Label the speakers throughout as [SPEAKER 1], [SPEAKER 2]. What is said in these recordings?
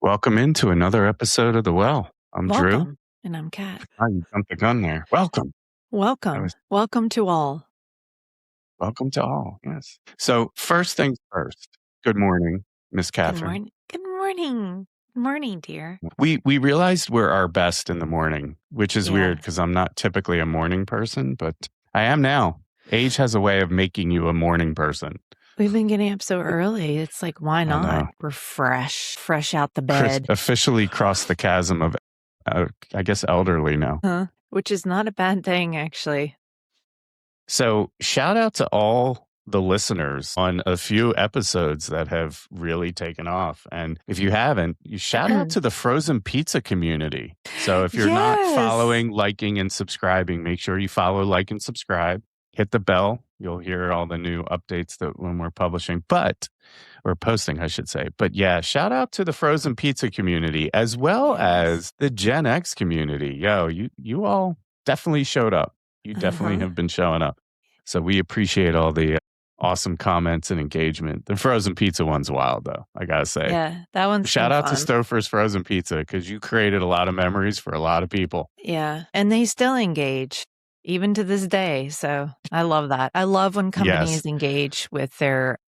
[SPEAKER 1] Welcome into another episode of The Well. I'm Drew.
[SPEAKER 2] Welcome. And I'm Kat.
[SPEAKER 1] Oh, you jumped the gun there. Welcome.
[SPEAKER 2] Welcome. Welcome to all.
[SPEAKER 1] Welcome to all. Yes. So first things first. Good morning, Miss
[SPEAKER 2] Good
[SPEAKER 1] Catherine.
[SPEAKER 2] morning. Good morning. Good morning, dear.
[SPEAKER 1] We realized we're our best in the morning, which is
[SPEAKER 2] Yeah.
[SPEAKER 1] weird because I'm not typically a morning person, but I am now. Age has a way of making you a morning person.
[SPEAKER 2] We've been getting up so early. It's like, why
[SPEAKER 1] I know.
[SPEAKER 2] not? We're fresh out the
[SPEAKER 1] Chris
[SPEAKER 2] bed.
[SPEAKER 1] officially crossed the chasm of, I guess, elderly now.
[SPEAKER 2] Huh? Which is not a bad thing, actually.
[SPEAKER 1] So shout out to all the listeners on a few episodes that have really taken off. And if you haven't, you shout out to the frozen pizza community. So if you're not following, liking, and subscribing, make sure you follow, like, and subscribe. Hit the bell. You'll hear all the new updates that when we're publishing, or posting, I should say. But yeah, shout out to the frozen pizza community as well as the Gen X community. Yo, you all definitely showed up. You definitely have been showing up. So we appreciate all the awesome comments and engagement. The frozen pizza one's wild, though, I got to say.
[SPEAKER 2] Yeah, that one's
[SPEAKER 1] Shout out
[SPEAKER 2] fun.
[SPEAKER 1] to Stouffer's Frozen Pizza because you created a lot of memories for a lot of people.
[SPEAKER 2] Yeah, and they still engage, even to this day. So I love that. I love when companies engage with their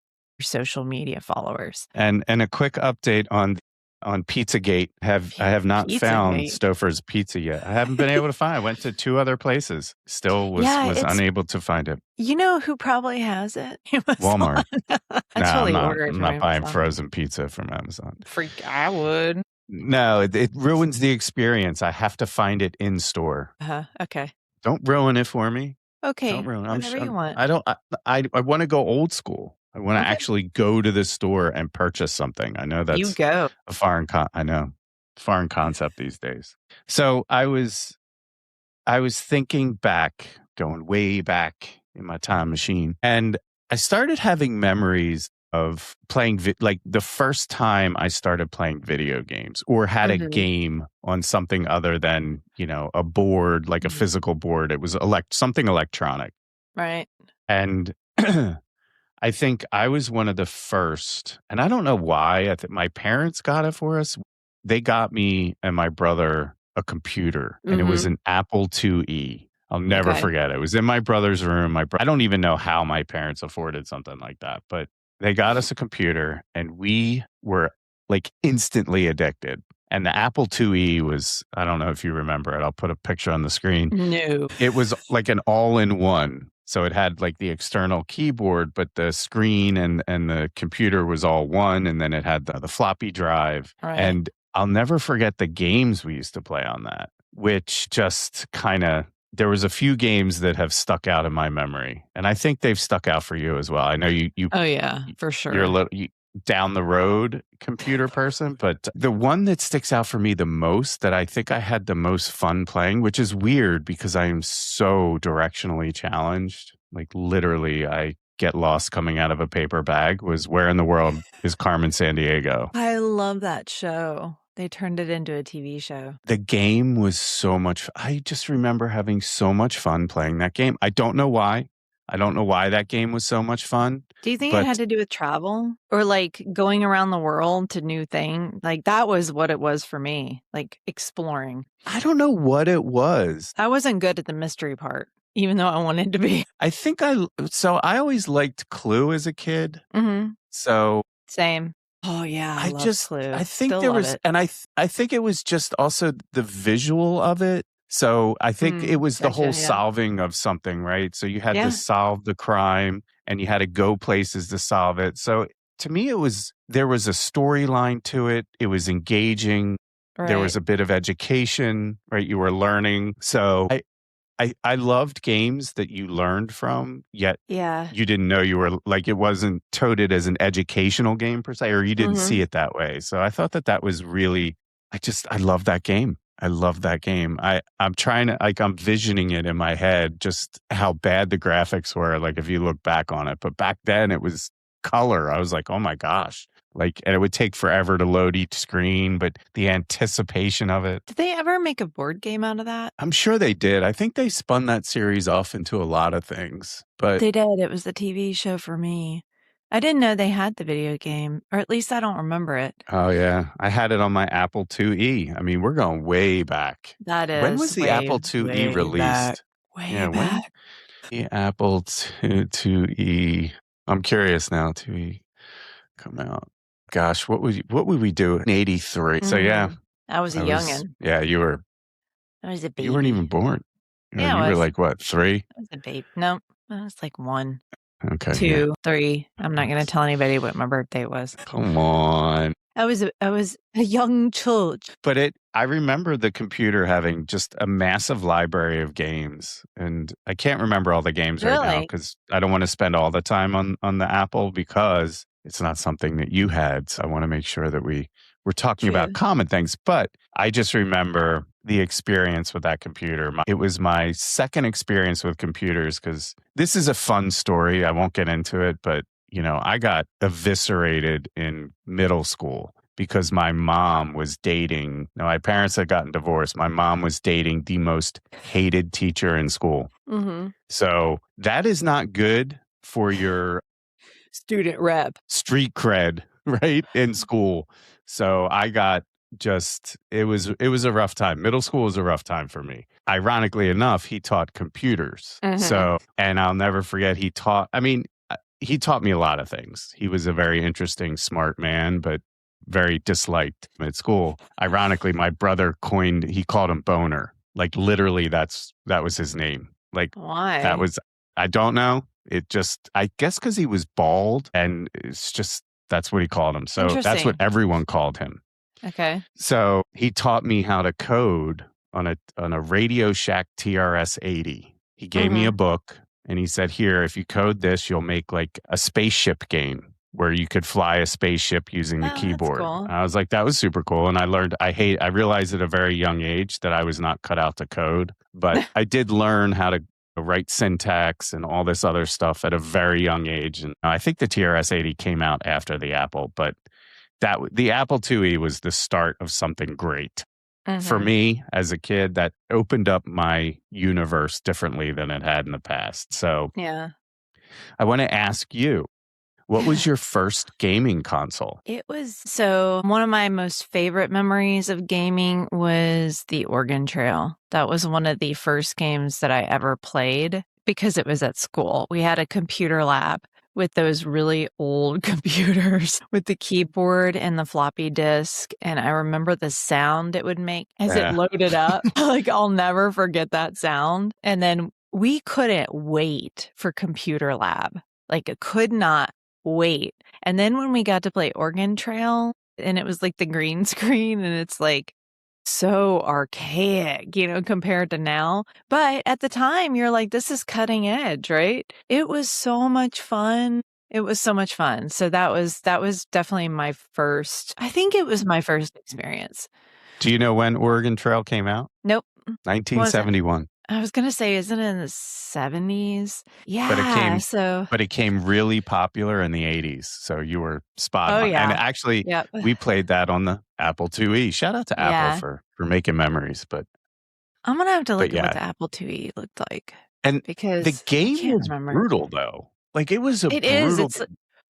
[SPEAKER 2] social media followers.
[SPEAKER 1] And a quick update on Pizzagate. I have not found Stouffer's Pizza yet. I haven't been able to find it. I went to 2 other places. Still was unable to find it.
[SPEAKER 2] You know who probably has it?
[SPEAKER 1] Walmart.
[SPEAKER 2] I'm
[SPEAKER 1] not buying frozen pizza from Amazon.
[SPEAKER 2] I would.
[SPEAKER 1] No, it ruins the experience. I have to find it in store.
[SPEAKER 2] Okay.
[SPEAKER 1] Don't ruin it for me.
[SPEAKER 2] Okay.
[SPEAKER 1] Don't ruin it.
[SPEAKER 2] Whatever you want.
[SPEAKER 1] I want to go old school. I want to actually go to the store and purchase something. I know that's a foreign concept these days. So I was thinking back, going way back in my time machine, and I started having memories of playing like the first time I started playing video games or had a game on something other than, a board, like a physical board. It was something electronic.
[SPEAKER 2] Right.
[SPEAKER 1] And I think I was one of the first, and I don't know why. I think my parents got it for us. They got me and my brother a computer, and it was an Apple IIe. I'll never forget it. It was in my brother's room. I don't even know how my parents afforded something like that, but they got us a computer, and we were like instantly addicted. And the Apple IIe was, I don't know if you remember it. I'll put a picture on the screen.
[SPEAKER 2] No.
[SPEAKER 1] It was like an all-in-one. So it had like the external keyboard, but the screen and the computer was all one. And then it had the floppy drive.
[SPEAKER 2] Right.
[SPEAKER 1] And I'll never forget the games we used to play on that, which just there was a few games that have stuck out in my memory. And I think they've stuck out for you as well. I know you
[SPEAKER 2] oh yeah, for sure.
[SPEAKER 1] You're a little down the road computer person, but the one that sticks out for me the most, that I think I had the most fun playing, which is weird because I am so directionally challenged. Like literally I get lost coming out of a paper bag, was Where in the World is Carmen Sandiego.
[SPEAKER 2] I love that show. They turned it into a TV show.
[SPEAKER 1] The game was so much. I just remember having so much fun playing that game. I don't know why. I don't know why that game was so much fun.
[SPEAKER 2] Do you think it had to do with travel or like going around the world to new things? Like that was what it was for me, like exploring.
[SPEAKER 1] I don't know what it was.
[SPEAKER 2] I wasn't good at the mystery part, even though I wanted to be.
[SPEAKER 1] I think I always liked Clue as a kid. So
[SPEAKER 2] same. Oh yeah, I love Clue.
[SPEAKER 1] I think
[SPEAKER 2] Still
[SPEAKER 1] there
[SPEAKER 2] love
[SPEAKER 1] was,
[SPEAKER 2] it.
[SPEAKER 1] and I think it was just also the visual of it. So I think it was the whole solving of something, right? So you had to solve the crime and you had to go places to solve it. So to me, there was a storyline to it. It was engaging. Right. There was a bit of education, right? You were learning. So I loved games that you learned from, yet you didn't know you were, like, it wasn't touted as an educational game per se, or you didn't see it that way. So I thought that was really, I love that game. I love that game. I'm trying to, like, I'm visioning it in my head, just how bad the graphics were, like, if you look back on it. But back then it was color. I was like, oh my gosh. Like, and it would take forever to load each screen, but the anticipation of it.
[SPEAKER 2] Did they ever make a board game out of that?
[SPEAKER 1] I'm sure they did. I think they spun that series off into a lot of things. But
[SPEAKER 2] they did. It was the TV show for me. I didn't know they had the video game, or at least I don't remember it.
[SPEAKER 1] Oh, yeah. I had it on my Apple IIe. I mean, we're going way back.
[SPEAKER 2] That is
[SPEAKER 1] When was the Apple IIe released?
[SPEAKER 2] Back.
[SPEAKER 1] The Apple IIe. I'm curious now. IIe come out. Gosh, what would we do in 83? So yeah,
[SPEAKER 2] I was a youngin'.
[SPEAKER 1] Yeah, you were.
[SPEAKER 2] I was a baby.
[SPEAKER 1] You weren't even born.
[SPEAKER 2] Yeah,
[SPEAKER 1] you were like what, 3?
[SPEAKER 2] I was a baby. No, I was like 1.
[SPEAKER 1] Okay.
[SPEAKER 2] 2, 3. I'm not going to tell anybody what my birthday was.
[SPEAKER 1] Come on.
[SPEAKER 2] I was a young child.
[SPEAKER 1] But I remember the computer having just a massive library of games, and I can't remember all the games right now because I don't want to spend all the time on the Apple because it's not something that you had. So I want to make sure that we're talking about common things. But I just remember the experience with that computer. It was my second experience with computers because this is a fun story. I won't get into it, but I got eviscerated in middle school because my mom was dating. My parents had gotten divorced. My mom was dating the most hated teacher in school.
[SPEAKER 2] Mm-hmm.
[SPEAKER 1] So that is not good for your
[SPEAKER 2] student rep,
[SPEAKER 1] street cred, right, in school. So I got it was a rough time. Middle school was a rough time for me. Ironically enough, he taught computers. Mm-hmm. So, and I'll never forget, he taught me a lot of things. He was a very interesting, smart man, but very disliked at school. Ironically, my brother he called him Boner. Like literally that was his name. Like
[SPEAKER 2] why?
[SPEAKER 1] I don't know. I guess because he was bald and it's just, that's what he called him. So that's what everyone called him.
[SPEAKER 2] Okay.
[SPEAKER 1] So he taught me how to code on a Radio Shack TRS-80. He gave me a book and he said, here, if you code this, you'll make like a spaceship game where you could fly a spaceship using the keyboard.
[SPEAKER 2] That's cool.
[SPEAKER 1] I was like, that was super cool. And I learned, I realized at a very young age that I was not cut out to code, but I did learn how to write syntax and all this other stuff at a very young age. And I think the TRS-80 came out after the Apple, but the Apple IIe was the start of something great. For me as a kid. That opened up my universe differently than it had in the past. So
[SPEAKER 2] yeah,
[SPEAKER 1] I want to ask you, what was your first gaming console?
[SPEAKER 2] One of my most favorite memories of gaming was the Oregon Trail. That was one of the first games that I ever played because it was at school. We had a computer lab with those really old computers with the keyboard and the floppy disk. And I remember the sound it would make as it loaded up. Like, I'll never forget that sound. And then we couldn't wait for computer lab. Like, it could not wait. And then when we got to play Oregon Trail and it was like the green screen and it's like so archaic, compared to now. But at the time you're like, this is cutting edge, right? It was so much fun. So that was definitely I think it was my first experience.
[SPEAKER 1] Do you know when Oregon Trail came out?
[SPEAKER 2] Nope.
[SPEAKER 1] 1971.
[SPEAKER 2] I was going to say, isn't it in the 70s? Yeah.
[SPEAKER 1] But it came really popular in the 80s. So you were spot on.
[SPEAKER 2] Yeah.
[SPEAKER 1] And actually, we played that on the Apple IIe. Shout out to Apple for making memories. But
[SPEAKER 2] I'm going to have to look at what the Apple IIe looked like.
[SPEAKER 1] And
[SPEAKER 2] because
[SPEAKER 1] the game was brutal, though. Like, it was brutal.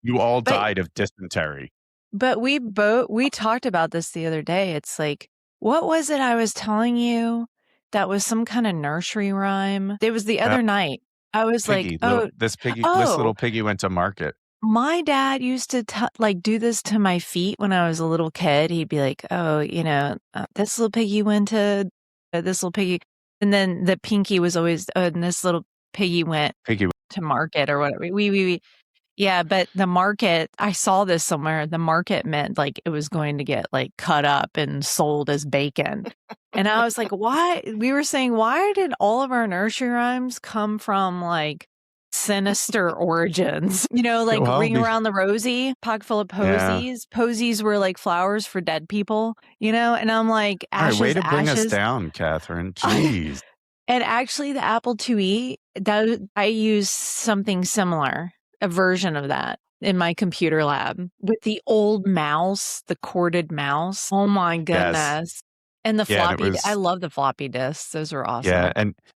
[SPEAKER 1] You all died of dysentery.
[SPEAKER 2] But we talked about this the other day. It's like, what was it I was telling you? That was some kind of nursery rhyme. It was the other night. I was
[SPEAKER 1] piggy,
[SPEAKER 2] like,
[SPEAKER 1] this little piggy went to market.
[SPEAKER 2] My dad used to do this to my feet when I was a little kid. He'd be like, oh, this little piggy went to this little piggy. And then the pinky was always, and this little piggy went to market or whatever. Yeah, but the market, I saw this somewhere. The market meant like it was going to get like cut up and sold as bacon. And I was like, why? We were saying, why did all of our nursery rhymes come from like sinister origins? Ring around the rosy, pocket full of posies. Yeah. Posies were like flowers for dead people, and I'm like, ashes,
[SPEAKER 1] all right, way to bring
[SPEAKER 2] ashes.
[SPEAKER 1] us down, Catherine. Jeez.
[SPEAKER 2] And actually the Apple IIe, I used something similar. A version of that in my computer lab with the old mouse, the corded mouse. Oh my goodness. Yes. And the floppy, I love the floppy disks. Those were awesome.
[SPEAKER 1] Yeah.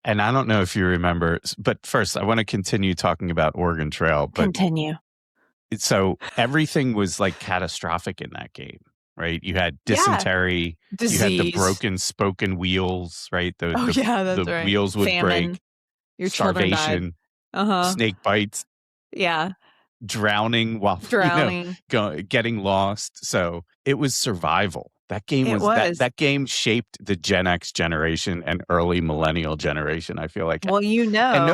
[SPEAKER 1] And I don't know if you remember, but first I want to continue talking about Oregon Trail. But
[SPEAKER 2] continue.
[SPEAKER 1] So everything was like catastrophic in that game, right? You had dysentery,
[SPEAKER 2] disease.
[SPEAKER 1] You had the broken spoken wheels, right?
[SPEAKER 2] That's
[SPEAKER 1] the
[SPEAKER 2] right.
[SPEAKER 1] wheels would
[SPEAKER 2] Famine.
[SPEAKER 1] break.
[SPEAKER 2] Your
[SPEAKER 1] Starvation, snake bites, drowning while getting lost. So it was survival. That game that game shaped the Gen X generation and early millennial generation. I feel like.
[SPEAKER 2] Well,
[SPEAKER 1] and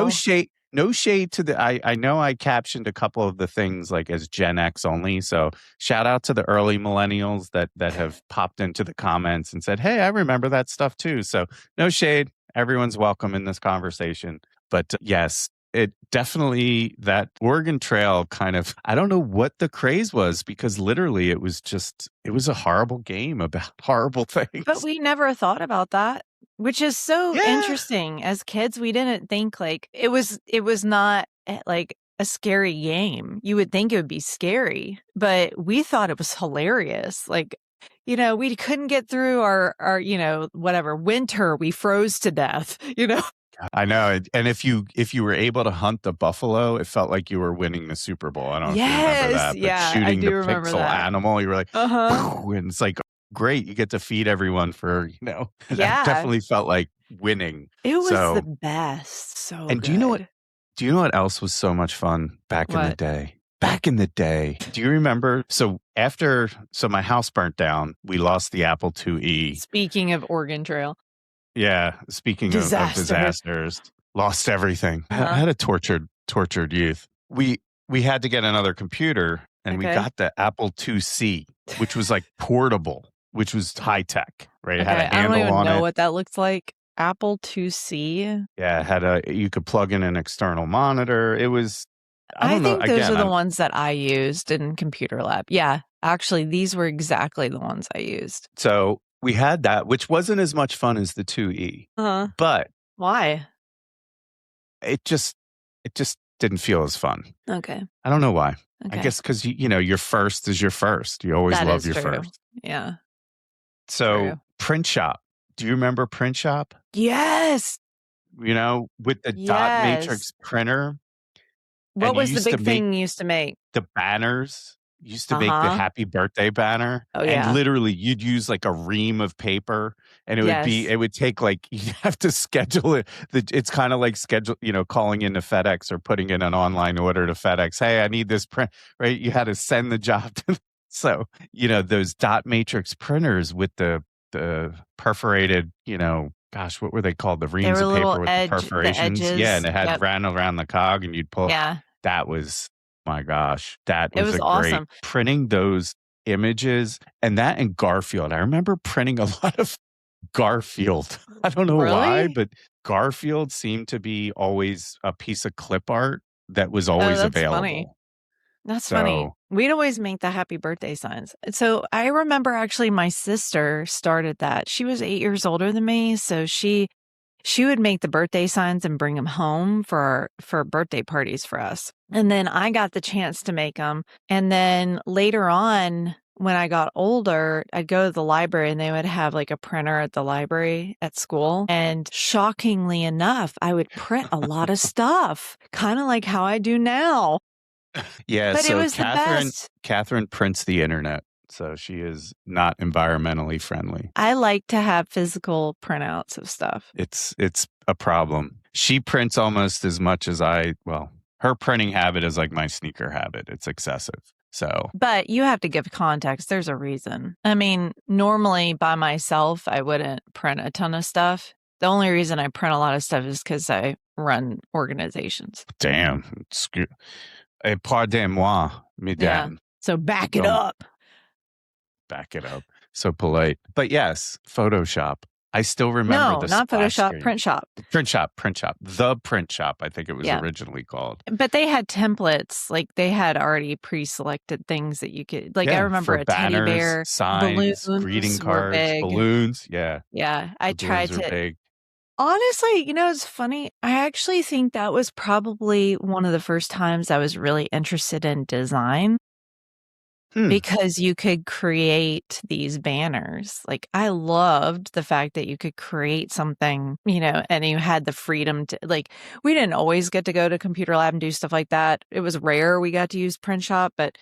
[SPEAKER 1] no shade to the. I know I captioned a couple of the things like as Gen X only. So shout out to the early millennials that have popped into the comments and said, "Hey, I remember that stuff too." So no shade. Everyone's welcome in this conversation. But yes, it definitely, that Oregon Trail kind of, I don't know what the craze was, because literally it was a horrible game about horrible things.
[SPEAKER 2] But we never thought about that, which is so interesting. As kids, we didn't think like it was not like a scary game. You would think it would be scary, but we thought it was hilarious. Like, we couldn't get through our whatever winter, we froze to death,
[SPEAKER 1] I know. And if you were able to hunt the buffalo, it felt like you were winning the Super Bowl. I don't know if you remember that, but shooting the pixel animal, you were like, and it's like, great, you get to feed everyone for, it definitely felt like winning.
[SPEAKER 2] It was the best. So
[SPEAKER 1] and
[SPEAKER 2] good.
[SPEAKER 1] Do you know what else was so much fun back in the day? Back in the day, do you remember? So my house burnt down. We lost the Apple IIe.
[SPEAKER 2] Speaking of Oregon Trail.
[SPEAKER 1] Yeah, speaking of disasters, lost everything. I had a tortured youth. We had to get another computer, and we got the Apple IIc, which was like portable, which was high tech, right? It had a handle on it.
[SPEAKER 2] I don't even know what that looks like. Apple IIc.
[SPEAKER 1] Yeah, you could plug in an external monitor. It was. I think
[SPEAKER 2] those are the ones that I used in computer lab. Yeah, actually, these were exactly the ones I used.
[SPEAKER 1] So we had that, which wasn't as much fun as the IIe. But
[SPEAKER 2] why?
[SPEAKER 1] It just didn't feel as fun.
[SPEAKER 2] Okay.
[SPEAKER 1] I don't know why. Okay. I guess because your first is your first. You always love your first.
[SPEAKER 2] Yeah.
[SPEAKER 1] So Print Shop. Do you remember Print Shop?
[SPEAKER 2] Yes.
[SPEAKER 1] With the dot matrix printer.
[SPEAKER 2] What was the big thing you used to make?
[SPEAKER 1] The banners. You used to make the happy birthday banner.
[SPEAKER 2] Oh, yeah.
[SPEAKER 1] And literally you'd use like a ream of paper, and it would take like, you have to schedule it. It's kind of like calling into FedEx or putting in an online order to FedEx. Hey, I need this print, right? You had to send the job to. So, those dot matrix printers with the perforated, gosh, what were they called? The reams of paper with the perforations. And it had ran around the cog, and you'd pull.
[SPEAKER 2] Yeah.
[SPEAKER 1] That was, my gosh, that was
[SPEAKER 2] awesome.
[SPEAKER 1] Great printing those images, and Garfield. I remember printing a lot of Garfield. I don't know why, but Garfield seemed to be always a piece of clip art that was always available.
[SPEAKER 2] Funny. That's funny. We'd always make the happy birthday signs. So I remember actually my sister started that. She was 8 years older than me, so she would make the birthday signs and bring them home for birthday parties for us. And then I got the chance to make them. And then later on, when I got older, I'd go to the library, and they would have like a printer at the library at school. And shockingly enough, I would print a lot of stuff, kind of like how I do now.
[SPEAKER 1] Yeah,
[SPEAKER 2] but
[SPEAKER 1] so
[SPEAKER 2] it was
[SPEAKER 1] Catherine prints the internet. So she is not environmentally friendly.
[SPEAKER 2] I like to have physical printouts of stuff.
[SPEAKER 1] It's a problem. She prints almost as much as her printing habit is like my sneaker habit. It's excessive. So,
[SPEAKER 2] but you have to give context. There's a reason. I mean, normally by myself, I wouldn't print a ton of stuff. The only reason I print a lot of stuff is because I run organizations.
[SPEAKER 1] Damn. Pardon-moi, mesdames.
[SPEAKER 2] Yeah. So back it up.
[SPEAKER 1] Back it up. So polite. But yes, Photoshop. I still remember
[SPEAKER 2] not Photoshop, screen. Print Shop.
[SPEAKER 1] Print Shop. The Print Shop, I think it was originally called.
[SPEAKER 2] But they had templates. Like they had already pre-selected things that you could, like I remember a
[SPEAKER 1] banners,
[SPEAKER 2] teddy bear,
[SPEAKER 1] signs, greeting cards, balloons. Yeah.
[SPEAKER 2] Yeah. I tried to.
[SPEAKER 1] Big.
[SPEAKER 2] Honestly, it's funny. I actually think that was probably one of the first times I was really interested in design. because you could create these banners. Like, I loved the fact that you could create something, and you had the freedom to, like, we didn't always get to go to computer lab and do stuff like that. It was rare we got to use print shop, but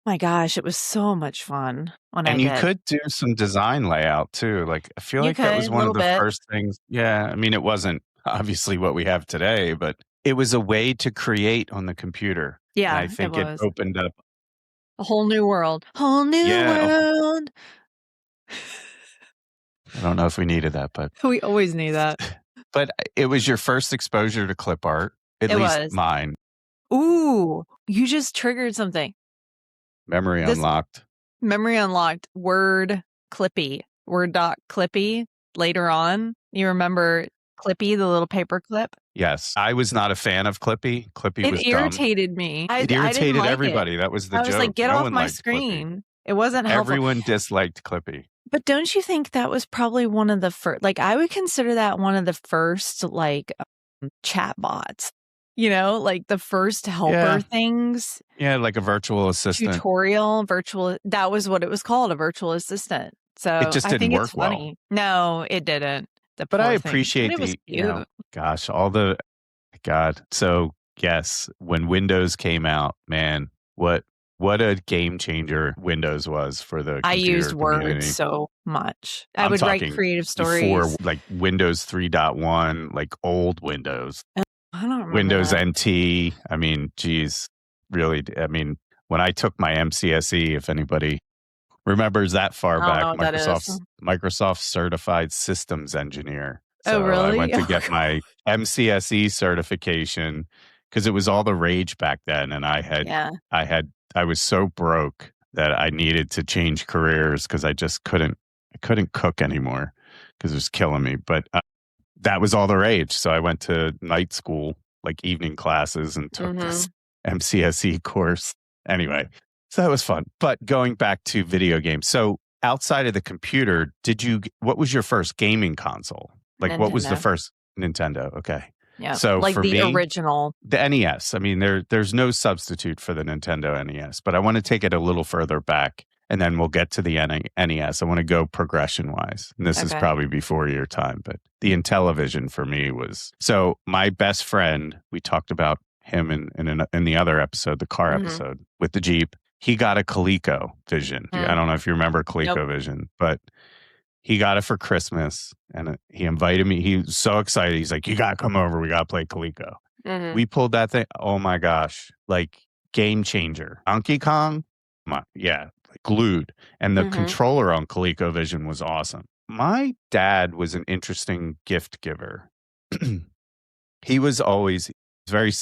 [SPEAKER 2] my gosh, it was so much fun when I did.
[SPEAKER 1] And you could do some design layout too. Like, I feel like that was one of the first things. Yeah. I mean, it wasn't obviously what we have today, but it was a way to create on the computer.
[SPEAKER 2] Yeah.
[SPEAKER 1] And I think it opened up
[SPEAKER 2] a whole new world. Whole new world.
[SPEAKER 1] I don't know if we needed that, but
[SPEAKER 2] we always need that.
[SPEAKER 1] But it was your first exposure to clip art, at least mine.
[SPEAKER 2] Ooh, you just triggered something.
[SPEAKER 1] Memory unlocked.
[SPEAKER 2] Word Clippy. Word.Clippy later on. You remember Clippy, the little paper clip?
[SPEAKER 1] Yes. I was not a fan of Clippy. Clippy was dumb.
[SPEAKER 2] It irritated me.
[SPEAKER 1] It irritated everybody. That was the joke.
[SPEAKER 2] I was like, get off my screen. Clippy. It wasn't helpful.
[SPEAKER 1] Everyone disliked Clippy.
[SPEAKER 2] But don't you think that was probably one of the first, like, I would consider that one of the first, like, chat bots, like the first helper things.
[SPEAKER 1] Yeah, like a virtual assistant.
[SPEAKER 2] That was what it was called, a virtual assistant. So
[SPEAKER 1] it just didn't work well.
[SPEAKER 2] No, it didn't.
[SPEAKER 1] But I appreciate So yes, when Windows came out, man, what a game changer Windows was for the computer community. I used Word
[SPEAKER 2] so much. I would write creative stories.
[SPEAKER 1] Before, like Windows 3.1, like old Windows.
[SPEAKER 2] I don't remember
[SPEAKER 1] Windows
[SPEAKER 2] that.
[SPEAKER 1] NT. I mean, geez, really. I mean, when I took my MCSE, if anybody remembers that far back, Microsoft Certified Systems Engineer. So
[SPEAKER 2] really?
[SPEAKER 1] I went to get my MCSE certification because it was all the rage back then. And I was so broke that I needed to change careers because I just couldn't cook anymore because it was killing me. But that was all the rage. So I went to night school, like evening classes, and took this MCSE course. Anyway, so that was fun. But going back to video games. So outside of the computer, what was your first gaming console? Like
[SPEAKER 2] Nintendo.
[SPEAKER 1] What was the first Nintendo? Okay.
[SPEAKER 2] Yeah.
[SPEAKER 1] So
[SPEAKER 2] like
[SPEAKER 1] for
[SPEAKER 2] the
[SPEAKER 1] me,
[SPEAKER 2] original.
[SPEAKER 1] The NES. I mean, there's no substitute for the Nintendo NES, but I want to take it a little further back and then we'll get to the NES. I want to go progression wise. And this is probably before your time, but the Intellivision for me was, so my best friend, we talked about him in the other episode, the car episode with the Jeep. He got a ColecoVision. I don't know if you remember ColecoVision, but he got it for Christmas and he invited me. He was so excited. He's like, you got to come over. We got to play Coleco. We pulled that thing. Oh my gosh. Like game changer. Donkey Kong. Yeah. Like glued. And the controller on ColecoVision was awesome. My dad was an interesting gift giver. He was always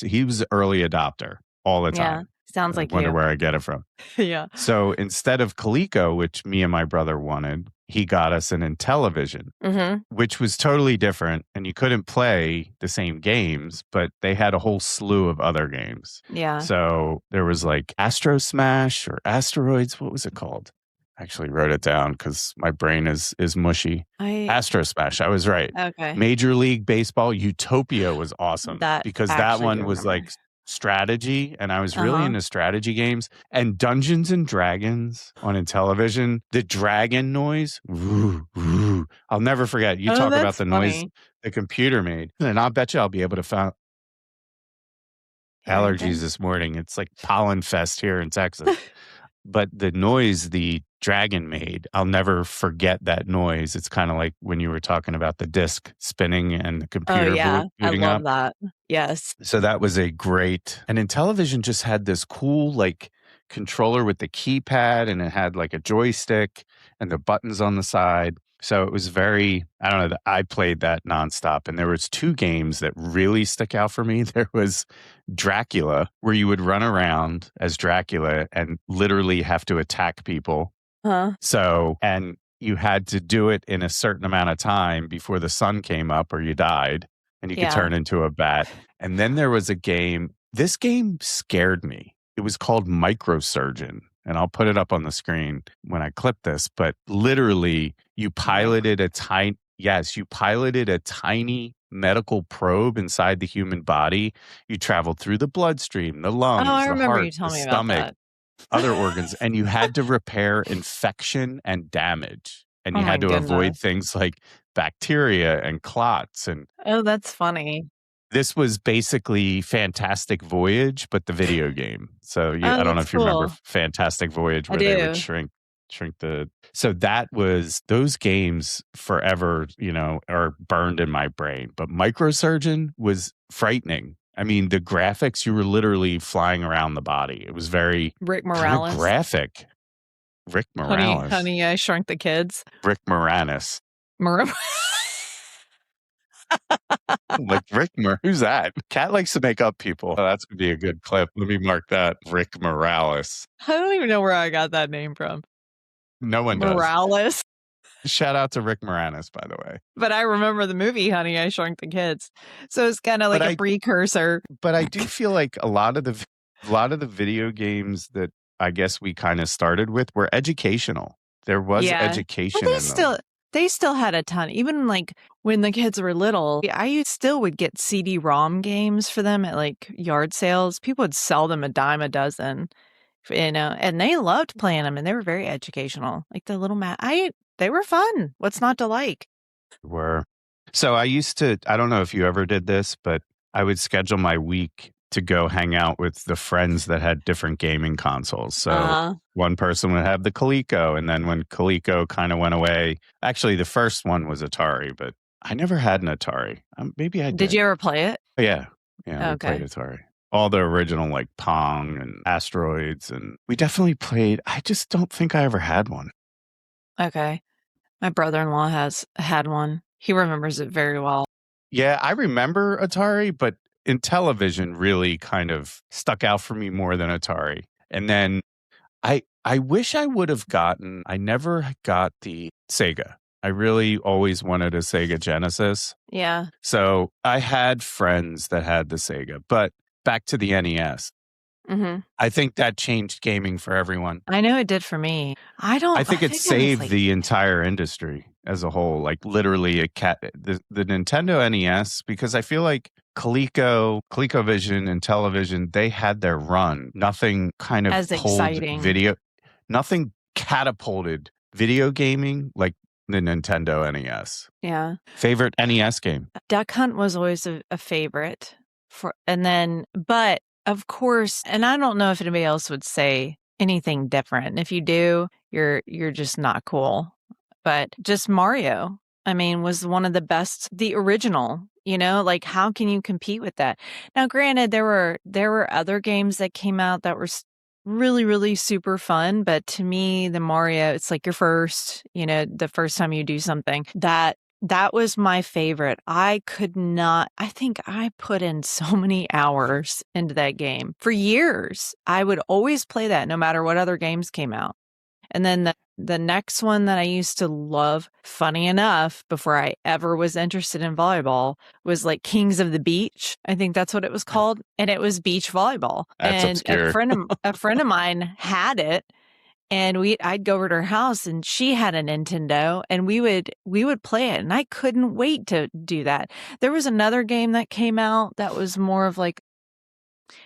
[SPEAKER 1] he was an early adopter all the time.
[SPEAKER 2] Sounds like
[SPEAKER 1] I wonder where I get it from.
[SPEAKER 2] Yeah.
[SPEAKER 1] So instead of Coleco, which me and my brother wanted, he got us an Intellivision, which was totally different. And you couldn't play the same games, but they had a whole slew of other games.
[SPEAKER 2] Yeah.
[SPEAKER 1] So there was like Astro Smash or Asteroids. What was it called? I actually wrote it down because my brain is mushy. Astro Smash. I was right.
[SPEAKER 2] Okay.
[SPEAKER 1] Major League Baseball. Utopia was awesome because that one was like strategy, and I was really into strategy games. And Dungeons and Dragons on Intellivision, the dragon noise, woo, woo, I'll never forget. You talk about the noise the computer made, and I'll bet you I'll be able to find allergies this morning. It's like pollen fest here in Texas. But the noise the dragon made, I'll never forget that noise. It's kind of like when you were talking about the disc spinning and the computer booting
[SPEAKER 2] I
[SPEAKER 1] up.
[SPEAKER 2] love that. Yes.
[SPEAKER 1] So that was a great, and Intellivision just had this cool like controller with the keypad, and it had like a joystick and the buttons on the side. So it was very, I don't know, I played that nonstop. And there was two games that really stick out for me. There was Dracula, where you would run around as Dracula and literally have to attack people. So, and you had to do it in a certain amount of time before the sun came up or you died, and you could turn into a bat. And then there was a game, this game scared me. It was called Microsurgeon. And I'll put it up on the screen when I clip this, but literally you piloted a tiny medical probe inside the human body. You traveled through the bloodstream, the lungs, the heart, the stomach. other organs, and you had to repair infection and damage. And you had to avoid things like bacteria and clots. And
[SPEAKER 2] oh, that's funny.
[SPEAKER 1] This was basically Fantastic Voyage, but the video game. So I don't know if you remember Fantastic Voyage, where they would shrink the. So those games forever, are burned in my brain. But Microsurgeon was frightening. I mean, the graphics, you were literally flying around the body. It was very
[SPEAKER 2] Rick Moranis.
[SPEAKER 1] Kind of graphic. Rick Moranis.
[SPEAKER 2] Honey, I Shrunk the Kids.
[SPEAKER 1] Rick Moranis. Like who's that? Cat likes to make up people. Oh, that's gonna be a good clip. Let me mark that. Rick Morales.
[SPEAKER 2] I don't even know where I got that name from.
[SPEAKER 1] No one
[SPEAKER 2] Morales.
[SPEAKER 1] Does. Shout out to Rick Moranis, by the way.
[SPEAKER 2] But I remember the movie Honey, I Shrunk the Kids. So it's kind of like a precursor.
[SPEAKER 1] But I do feel like a lot of the video games that I guess we kind of started with were educational. There was education in them.
[SPEAKER 2] They still had a ton. Even like when the kids were little, I still would get CD-ROM games for them at like yard sales. People would sell them a dime a dozen, and they loved playing them, and they were very educational. Like the little they were fun. What's not to like?
[SPEAKER 1] So I used to, I don't know if you ever did this, but I would schedule my week to go hang out with the friends that had different gaming consoles. So one person would have the Coleco, and then when Coleco kind of went away, actually the first one was Atari, but I never had an Atari. Maybe I did.
[SPEAKER 2] Did you ever play it?
[SPEAKER 1] Yeah. Yeah, we played Atari. All the original like Pong and Asteroids, and we definitely played. I just don't think I ever had one.
[SPEAKER 2] Okay. My brother-in-law has had one. He remembers it very well.
[SPEAKER 1] Yeah, I remember Atari, but Intellivision really kind of stuck out for me more than Atari. And then I wish I would have I never got the Sega. I really always wanted a Sega Genesis.
[SPEAKER 2] Yeah.
[SPEAKER 1] So I had friends that had the Sega, but back to the NES.
[SPEAKER 2] Mm-hmm.
[SPEAKER 1] I think that changed gaming for everyone.
[SPEAKER 2] I know it did for me.
[SPEAKER 1] I think it saved the entire industry as a whole. Like literally the Nintendo NES, because I feel like ColecoVision, and Intellivision, they had their run. Nothing kind of
[SPEAKER 2] as exciting
[SPEAKER 1] nothing catapulted video gaming like the Nintendo NES.
[SPEAKER 2] Yeah.
[SPEAKER 1] Favorite NES game? Duck
[SPEAKER 2] Hunt was always a favorite but of course, and I don't know if anybody else would say anything different. And if you do, you're just not cool. But just Mario, I mean, was one of the best, the original, like how can you compete with that? Now, granted, there were other games that came out that were really, really super fun. But to me, the Mario, it's like your first, the first time you do something that was my favorite. I think I put in so many hours into that game for years. I would always play that no matter what other games came out. And then the next one that I used to love, funny enough, before I ever was interested in volleyball, was like Kings of the Beach. I think that's what it was called. And it was beach volleyball.
[SPEAKER 1] That's
[SPEAKER 2] and
[SPEAKER 1] obscure.
[SPEAKER 2] a friend of mine had it. And I'd go over to her house, and she had a Nintendo, and we would play it, and I couldn't wait to do that. There was another game that came out that was more of like,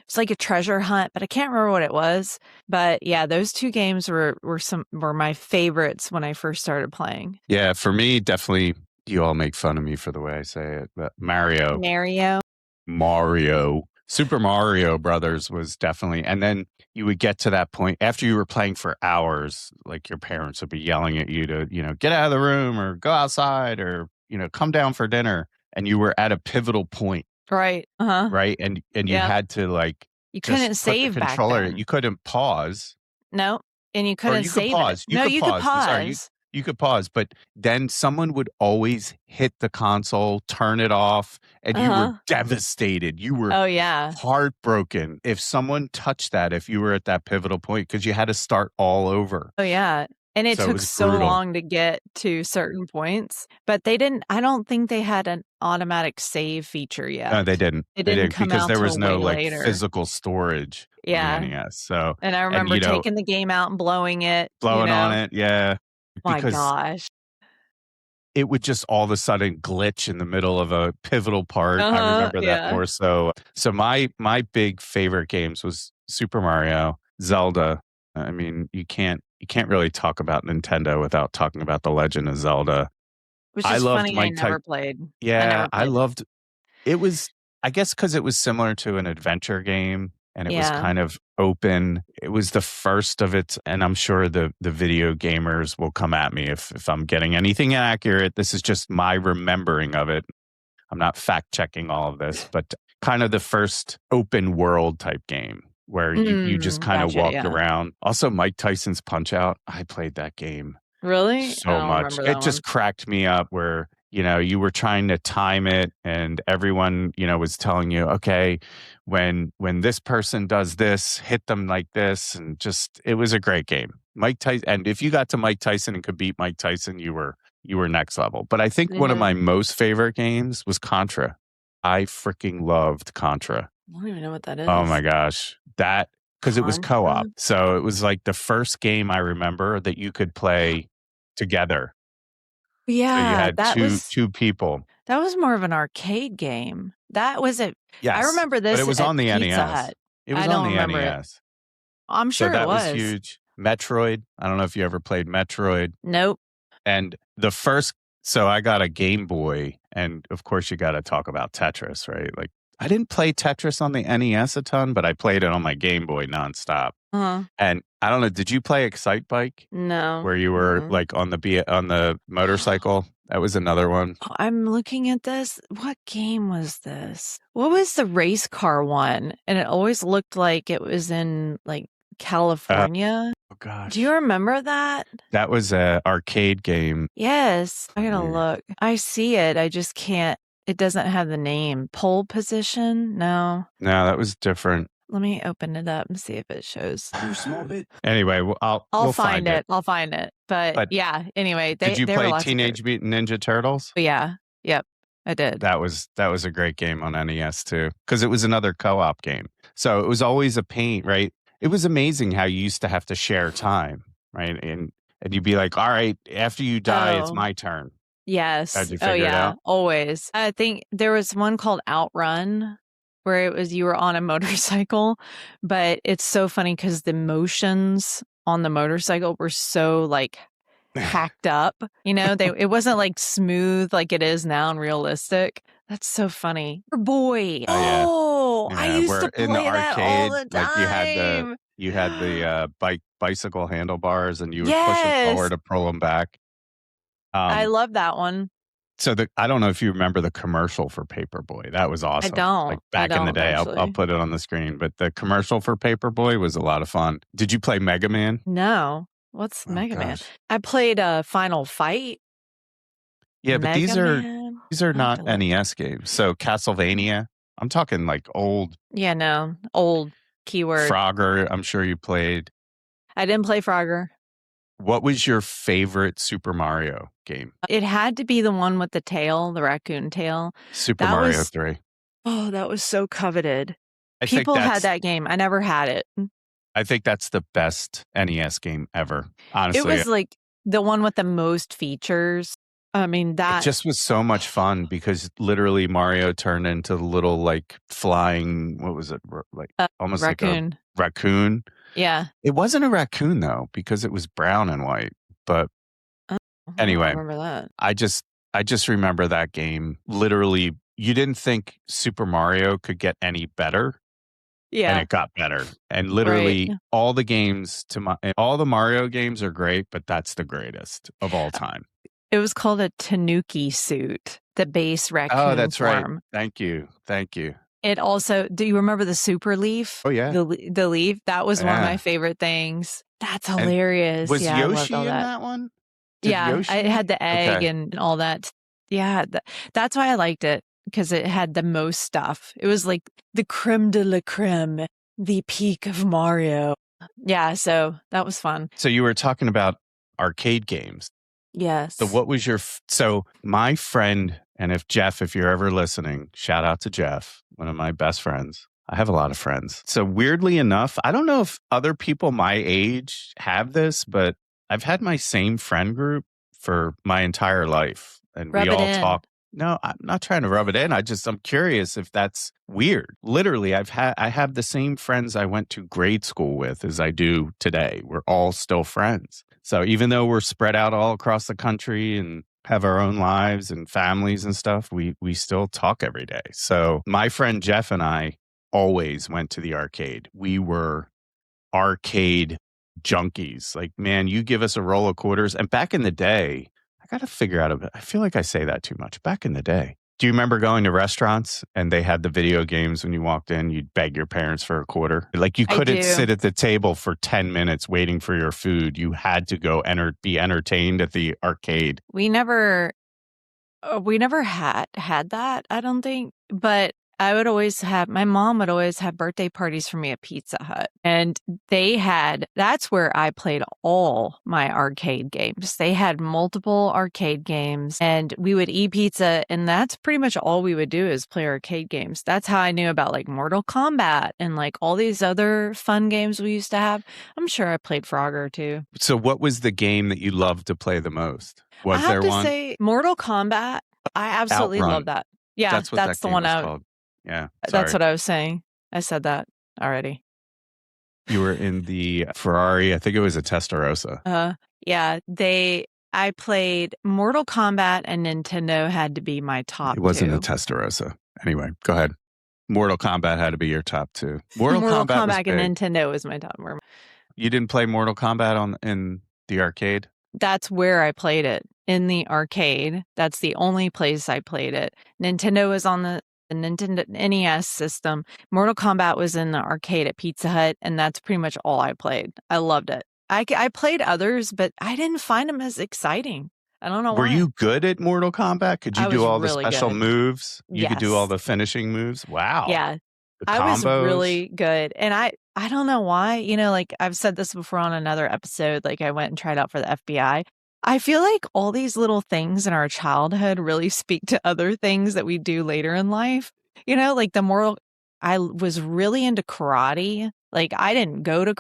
[SPEAKER 2] it's like a treasure hunt, but I can't remember what it was. But yeah, those two games were my favorites when I first started playing.
[SPEAKER 1] Yeah, for me, definitely. You all make fun of me for the way I say it, but Mario. Super Mario Brothers was definitely, and then you would get to that point after you were playing for hours, like your parents would be yelling at you to, get out of the room or go outside or, come down for dinner. And you were at a pivotal point.
[SPEAKER 2] Right. Uh-huh.
[SPEAKER 1] Right. And you had to
[SPEAKER 2] you couldn't save
[SPEAKER 1] the controller.
[SPEAKER 2] Back then.
[SPEAKER 1] You couldn't pause.
[SPEAKER 2] No. And you couldn't save
[SPEAKER 1] pause.
[SPEAKER 2] it. You could pause.
[SPEAKER 1] Sorry, you could pause, but then someone would always hit the console, turn it off, and you were devastated. You were heartbroken if someone touched that, if you were at that pivotal point, because you had to start all over.
[SPEAKER 2] Oh, yeah. And it took so long to get to certain points, but I don't think they had an automatic save feature yet.
[SPEAKER 1] No, they didn't.
[SPEAKER 2] It didn't come
[SPEAKER 1] because
[SPEAKER 2] out
[SPEAKER 1] there was no
[SPEAKER 2] later.
[SPEAKER 1] physical storage.
[SPEAKER 2] Yeah.
[SPEAKER 1] NES. So,
[SPEAKER 2] and I remember taking the game out and blowing it.
[SPEAKER 1] On it. Yeah.
[SPEAKER 2] My gosh.
[SPEAKER 1] It would just all of a sudden glitch in the middle of a pivotal part. I remember that more so. So my big favorite games was Super Mario, Zelda, I mean, you can't really talk about Nintendo without talking about The Legend of Zelda.
[SPEAKER 2] Which is funny, I never played.
[SPEAKER 1] Yeah, I loved it. Was, I guess, because it was similar to an adventure game and it was kind of open. It was the first of its, and I'm sure the video gamers will come at me if I'm getting anything accurate. This is just my remembering of it. I'm not fact checking all of this, but kind of the first open world type game where you just kind of walked around. Also, Mike Tyson's Punch Out. I played that game.
[SPEAKER 2] Really?
[SPEAKER 1] So much. It just cracked me up where, you were trying to time it and everyone, was telling you, okay, when this person does this, hit them like this. And just, it was a great game. Mike Tyson. And if you got to Mike Tyson and could beat Mike Tyson, you were next level. But I think one of my most favorite games was Contra. I freaking loved Contra.
[SPEAKER 2] I don't even know what that is.
[SPEAKER 1] Oh my gosh. Because it was co-op. So it was like the first game I remember that you could play together.
[SPEAKER 2] Yeah.
[SPEAKER 1] So you had two people.
[SPEAKER 2] That was more of an arcade game. That was it.
[SPEAKER 1] Yes.
[SPEAKER 2] I remember this.
[SPEAKER 1] But it was on the
[SPEAKER 2] Pizza
[SPEAKER 1] NES.
[SPEAKER 2] Hut.
[SPEAKER 1] It was on the NES.
[SPEAKER 2] I'm sure
[SPEAKER 1] that was huge. Metroid. I don't know if you ever played Metroid.
[SPEAKER 2] Nope.
[SPEAKER 1] And so I got a Game Boy, and of course you got to talk about Tetris, right? Like, I didn't play Tetris on the NES a ton, but I played it on my Game Boy nonstop.
[SPEAKER 2] Uh-huh.
[SPEAKER 1] And I don't know, did you play Excite Bike?
[SPEAKER 2] No.
[SPEAKER 1] Where you were like on the motorcycle? That was another one.
[SPEAKER 2] Oh, I'm looking at this. What game was this? What was the race car one? And it always looked like it was in like California.
[SPEAKER 1] Oh gosh.
[SPEAKER 2] Do you remember that?
[SPEAKER 1] That was an arcade game.
[SPEAKER 2] Yes. I gotta look. I see it. I just can't. It doesn't have the name. Pole position? No.
[SPEAKER 1] No, that was different.
[SPEAKER 2] Let me open it up and see if it shows.
[SPEAKER 1] Anyway, we'll find it.
[SPEAKER 2] I'll find it. But yeah, anyway.
[SPEAKER 1] Did you play Teenage Mutant Ninja Turtles?
[SPEAKER 2] Yeah. Yep. I did.
[SPEAKER 1] That was a great game on NES too, because it was another co-op game. So it was always a pain, right? It was amazing how you used to have to share time, right? And you'd be like, all right, after you die, it's my turn.
[SPEAKER 2] Yes.
[SPEAKER 1] How'd you figure it out?
[SPEAKER 2] Always. I think there was one called Outrun where it was you were on a motorcycle, but it's so funny because the motions on the motorcycle were so like hacked up. It wasn't like smooth like it is now and realistic. That's so funny. Boy.
[SPEAKER 1] Oh,
[SPEAKER 2] I used to play
[SPEAKER 1] in the
[SPEAKER 2] that
[SPEAKER 1] arcade,
[SPEAKER 2] all the time.
[SPEAKER 1] Like you had the bicycle handlebars and you would push them forward to pull them back.
[SPEAKER 2] I love that one.
[SPEAKER 1] So I don't know if you remember the commercial for Paperboy. That was awesome.
[SPEAKER 2] I don't.
[SPEAKER 1] Like back in the day, I'll put it on the screen. But the commercial for Paperboy was a lot of fun. Did you play Mega Man?
[SPEAKER 2] No. What's Mega Man? I played Final Fight.
[SPEAKER 1] Yeah, but these are not NES games. So Castlevania, I'm talking like old.
[SPEAKER 2] Yeah, no, old keyword.
[SPEAKER 1] Frogger, I'm sure you played.
[SPEAKER 2] I didn't play Frogger.
[SPEAKER 1] What was your favorite Super Mario game?
[SPEAKER 2] It had to be the one with the tail, the raccoon tail.
[SPEAKER 1] Super Mario 3.
[SPEAKER 2] Oh, that was so coveted. People had that game. I never had it.
[SPEAKER 1] I think that's the best NES game ever. Honestly,
[SPEAKER 2] it was like the one with the most features. I mean,
[SPEAKER 1] it just was so much fun because literally Mario turned into the little like flying, what was it? Like almost
[SPEAKER 2] raccoon.
[SPEAKER 1] Like a raccoon.
[SPEAKER 2] Yeah.
[SPEAKER 1] It wasn't a raccoon though, because it was brown and white. But anyway,
[SPEAKER 2] I remember that.
[SPEAKER 1] I just remember that game. Literally, you didn't think Super Mario could get any better.
[SPEAKER 2] Yeah.
[SPEAKER 1] And it got better. And literally all the Mario games are great, but that's the greatest of all time.
[SPEAKER 2] It was called a Tanuki suit, the base raccoon
[SPEAKER 1] Oh, that's
[SPEAKER 2] form.
[SPEAKER 1] Right. Thank you.
[SPEAKER 2] It also, do you remember the Super Leaf?
[SPEAKER 1] Oh, yeah.
[SPEAKER 2] The leaf. That was one of my favorite things. That's hilarious.
[SPEAKER 1] And was Yoshi in that one?
[SPEAKER 2] It had the egg and all that. Yeah. That's why I liked it, because it had the most stuff. It was like the creme de la creme, the peak of Mario. Yeah. So that was fun.
[SPEAKER 1] So you were talking about arcade games.
[SPEAKER 2] Yes.
[SPEAKER 1] So what was so my friend, and if you're ever listening, shout out to Jeff, one of my best friends. I have a lot of friends. So weirdly enough, I don't know if other people my age have this, but I've had my same friend group for my entire life. And we all talk. No, I'm not trying to rub it in. I'm curious if that's weird. Literally, I have the same friends I went to grade school with as I do today. We're all still friends. So even though we're spread out all across the country and have our own lives and families and stuff, we still talk every day. So my friend Jeff and I always went to the arcade. We were arcade junkies. Like, man, you give us a roll of quarters. And back in the day, I got to figure out I feel like I say that too much. Back in the day. Do you remember going to restaurants and they had the video games when you walked in? You'd beg your parents for a quarter. Like you couldn't sit at the table for 10 minutes waiting for your food. You had to go be entertained at the arcade.
[SPEAKER 2] We never had that, I don't think. But my mom would always have birthday parties for me at Pizza Hut. And that's where I played all my arcade games. They had multiple arcade games and we would eat pizza. And that's pretty much all we would do is play arcade games. That's how I knew about like Mortal Kombat and like all these other fun games we used to have. I'm sure I played Frogger too.
[SPEAKER 1] So what was the game that you loved to play the most?
[SPEAKER 2] I have to say Mortal Kombat. I absolutely love that. Yeah, that's the one
[SPEAKER 1] called. Yeah. Sorry.
[SPEAKER 2] That's what I was saying. I said that already.
[SPEAKER 1] You were in the Ferrari. I think it was a Testarossa.
[SPEAKER 2] Yeah. I played Mortal Kombat and Nintendo had to be my top two.
[SPEAKER 1] It wasn't a Testarossa. Anyway, go ahead. Mortal Kombat had to be your top two.
[SPEAKER 2] Mortal Kombat and Nintendo was my top.
[SPEAKER 1] You didn't play Mortal Kombat in the arcade?
[SPEAKER 2] That's where I played it, in the arcade. That's the only place I played it. Nintendo was on the Nintendo NES system. Mortal Kombat was in the arcade at Pizza Hut, and that's pretty much all I played. I loved it. I played others, but I didn't find them as exciting. I don't know why.
[SPEAKER 1] Were you good at Mortal Kombat? Could you do all the special moves? You could do all the finishing moves? Wow.
[SPEAKER 2] Yeah. I was really good. And I don't know why. You know, like I've said this before on another episode, like I went and tried out for the FBI. I feel like all these little things in our childhood really speak to other things that we do later in life. You know, like I was really into karate. Like I didn't go to,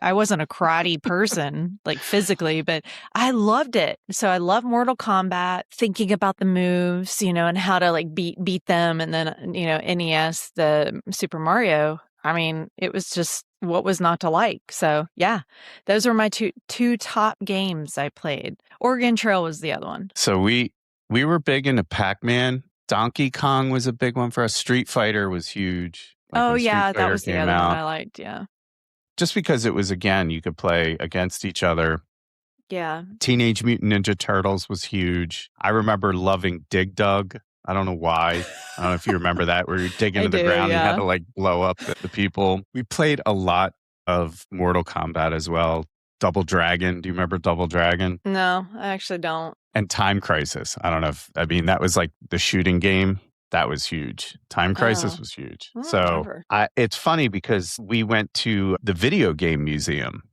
[SPEAKER 2] I wasn't a karate person, like physically, but I loved it. So I love Mortal Kombat, thinking about the moves, you know, and how to like beat them. And then, you know, NES, the Super Mario. I mean, it was just what was not to like. So yeah, those were my two top games I played. Oregon Trail was the other one.
[SPEAKER 1] So we were big into Pac-Man. Donkey Kong was a big one for us. Street Fighter was huge.
[SPEAKER 2] Like that was the other one I liked. Yeah.
[SPEAKER 1] Just because it was, again, you could play against each other.
[SPEAKER 2] Yeah.
[SPEAKER 1] Teenage Mutant Ninja Turtles was huge. I remember loving Dig Dug. I don't know why. I don't know if you remember that, where you dig into the ground, you had to like blow up the people. We played a lot of Mortal Kombat as well. Double Dragon. Do you remember Double Dragon?
[SPEAKER 2] No, I actually don't.
[SPEAKER 1] And Time Crisis. I don't know that was like the shooting game. That was huge. Time Crisis was huge. It's funny because we went to the video game museum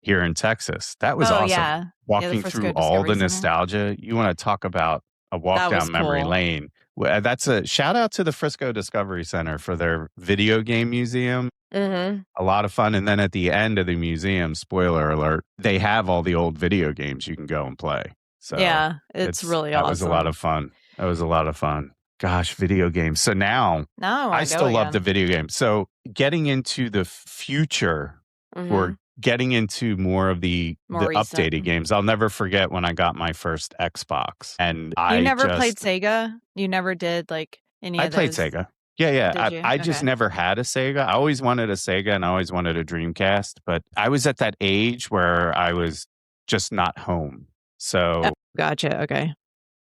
[SPEAKER 1] here in Texas. That was awesome. Yeah. Walking through all the nostalgia. You want to talk about a walk down memory lane. That's a shout out to the Frisco Discovery Center for their video game museum. A lot of fun. And then at the end of the museum, spoiler alert, they have all the old video games you can go and play. So
[SPEAKER 2] yeah, it's really awesome.
[SPEAKER 1] That was a lot of fun. Gosh, video games. So now I still love the video game. So getting into the future or getting into more of the updated games. I'll never forget when I got my first Xbox. And
[SPEAKER 2] you never played Sega? You never did like any of those?
[SPEAKER 1] I played Sega. Yeah. I just never had a Sega. I always wanted a Sega and I always wanted a Dreamcast. But I was at that age where I was just not home. So
[SPEAKER 2] gotcha. Okay.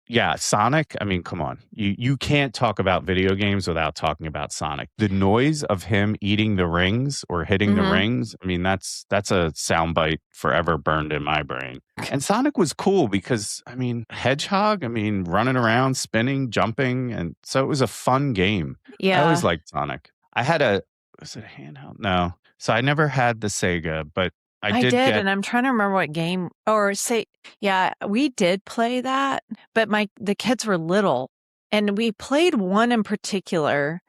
[SPEAKER 1] Yeah, Sonic. I mean, come on. You can't talk about video games without talking about Sonic. The noise of him eating the rings or hitting the rings, I mean, that's a soundbite forever burned in my brain. And Sonic was cool because, I mean, Hedgehog, running around, spinning, jumping. And so it was a fun game.
[SPEAKER 2] Yeah.
[SPEAKER 1] I always liked Sonic. Was it a handheld? No. So I never had the Sega, but I did,
[SPEAKER 2] and I'm trying to remember what game we did play that, but the kids were little, and we played one in particular,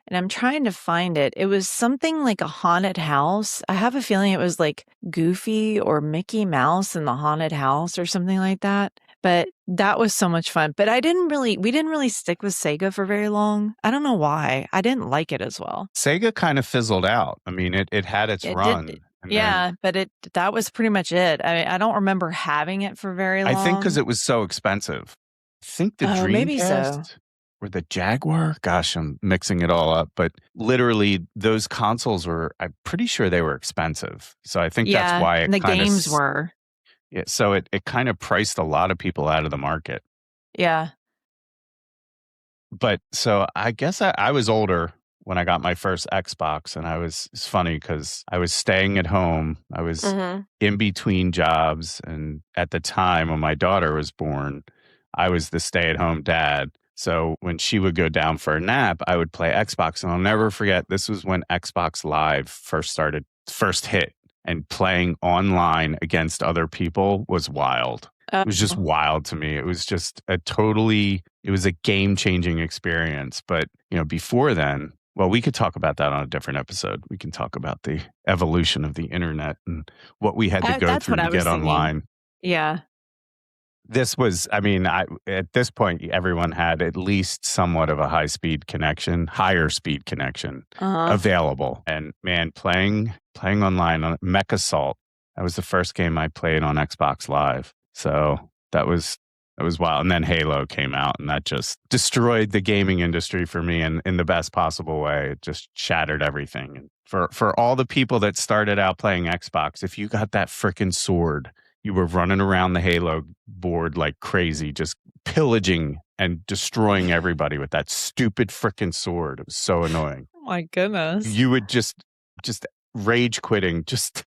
[SPEAKER 2] and I'm trying to find it. It was something like a haunted house. I have a feeling it was like Goofy or Mickey Mouse in the haunted house or something like that. But that was so much fun. But we didn't really stick with Sega for very long. I don't know why. I didn't like it as well.
[SPEAKER 1] Sega kind of fizzled out. I mean, it had its run.
[SPEAKER 2] Yeah, but that was pretty much it. I don't remember having it for very long.
[SPEAKER 1] I think because it was so expensive. I think the Dreamcast
[SPEAKER 2] maybe so.
[SPEAKER 1] or the Jaguar. Gosh, I'm mixing it all up. But literally, those consoles I'm pretty sure they were expensive. So I think that's why
[SPEAKER 2] the games were.
[SPEAKER 1] Yeah, so it kind of priced a lot of people out of the market.
[SPEAKER 2] Yeah.
[SPEAKER 1] But so I guess I was older when I got my first Xbox, and it's funny because I was staying at home. I was in between jobs. And at the time when my daughter was born, I was the stay-at-home dad. So when she would go down for a nap, I would play Xbox. And I'll never forget, this was when Xbox Live first hit. And playing online against other people was wild. It was just wild to me. It was just it was a game-changing experience. But, before then, well, we could talk about that on a different episode. We can talk about the evolution of the internet and what we had to go through to get online.
[SPEAKER 2] Yeah.
[SPEAKER 1] This was, at this point, everyone had at least somewhat of a higher speed connection available. And man, playing online on Mech Assault, that was the first game I played on Xbox Live. So that was wild. And then Halo came out, and that just destroyed the gaming industry for me in the best possible way. It just shattered everything. And for all the people that started out playing Xbox, if you got that frickin' sword, you were running around the Halo board like crazy, just pillaging and destroying everybody with that stupid frickin' sword. It was so annoying.
[SPEAKER 2] Oh my goodness.
[SPEAKER 1] You would just rage quitting, oh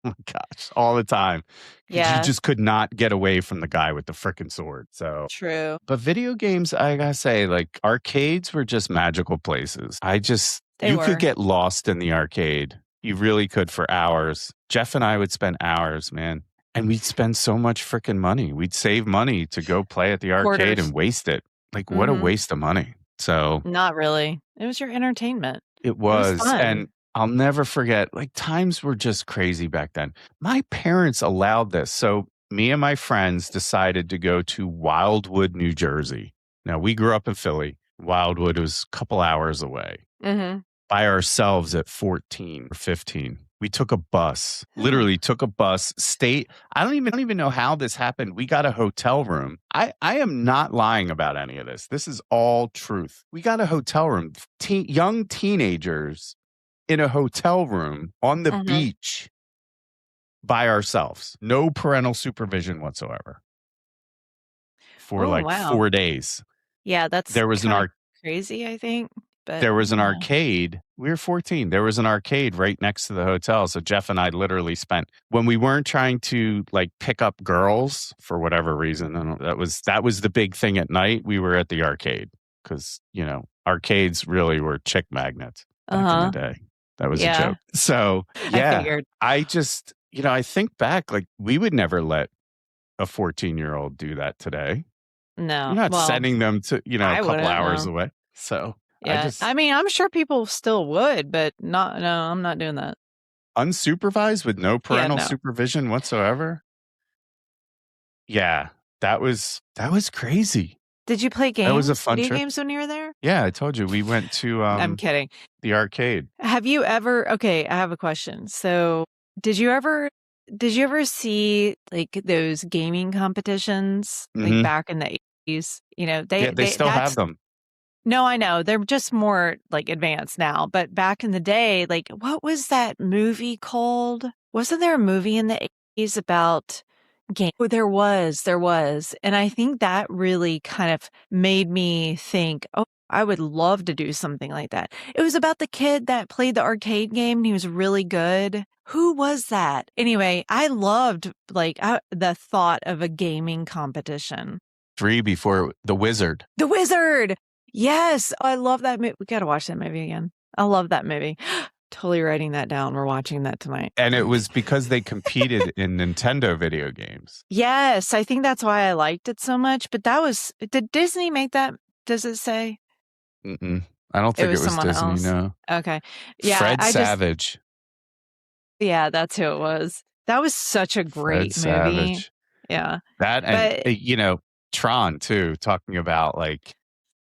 [SPEAKER 1] my gosh, all the time.
[SPEAKER 2] Yeah.
[SPEAKER 1] You just could not get away from the guy with the frickin' sword. So
[SPEAKER 2] true.
[SPEAKER 1] But video games, I gotta say, like arcades were just magical places. You could get lost in the arcade. You really could for hours. Jeff and I would spend hours, man. And we'd spend so much freaking money. We'd save money to go play at the arcade and waste it. Like, what a waste of money. So,
[SPEAKER 2] not really. It was your entertainment.
[SPEAKER 1] It was fun. And I'll never forget, like, times were just crazy back then. My parents allowed this. So, me and my friends decided to go to Wildwood, New Jersey. Now, we grew up in Philly. Wildwood was a couple hours away. By ourselves at 14 or 15. We took a bus, literally took a bus, I don't even know how this happened. We got a hotel room. I am not lying about any of this. This is all truth. We got a hotel room, young teenagers in a hotel room on the beach by ourselves. No parental supervision whatsoever for 4 days.
[SPEAKER 2] Yeah,
[SPEAKER 1] there was
[SPEAKER 2] crazy, I think. But
[SPEAKER 1] there was an arcade. We were 14. There was an arcade right next to the hotel. So Jeff and I literally spent, when we weren't trying to like pick up girls for whatever reason, and that was the big thing at night. We were at the arcade because, arcades really were chick magnets back in the day. That was a joke. So yeah, I just, I think back, like we would never let a 14-year-old do that today.
[SPEAKER 2] No,
[SPEAKER 1] you're not sending them to, a couple hours away. So
[SPEAKER 2] yeah, I'm sure people still would, but I'm not doing that.
[SPEAKER 1] Unsupervised with no parental supervision whatsoever? Yeah, that was crazy.
[SPEAKER 2] Did you play games?
[SPEAKER 1] That was a fun
[SPEAKER 2] video
[SPEAKER 1] trip.
[SPEAKER 2] Games when you were there?
[SPEAKER 1] Yeah, I told you. We went to
[SPEAKER 2] I'm kidding.
[SPEAKER 1] The arcade.
[SPEAKER 2] Have you ever I have a question. So did you ever see like those gaming competitions like back in the 80s? They
[SPEAKER 1] still have them.
[SPEAKER 2] No, I know. They're just more like advanced now. But back in the day, like what was that movie called? Wasn't there a movie in the 80s about game? Oh, there was. And I think that really kind of made me think, oh, I would love to do something like that. It was about the kid that played the arcade game and he was really good. Who was that? Anyway, I loved the thought of a gaming competition.
[SPEAKER 1] 3 before The Wizard.
[SPEAKER 2] The Wizard! Yes, I love that movie. We got to watch that movie again. I love that movie. Totally writing that down. We're watching that tonight.
[SPEAKER 1] And it was because they competed in Nintendo video games.
[SPEAKER 2] Yes, I think that's why I liked it so much. But did Disney make that? Does it say?
[SPEAKER 1] I don't think it was Disney,
[SPEAKER 2] else.
[SPEAKER 1] no.
[SPEAKER 2] Okay. Yeah,
[SPEAKER 1] Fred Savage.
[SPEAKER 2] Yeah, that's who it was. That was such a great movie.
[SPEAKER 1] Savage.
[SPEAKER 2] Yeah.
[SPEAKER 1] That and, Tron too, talking about like.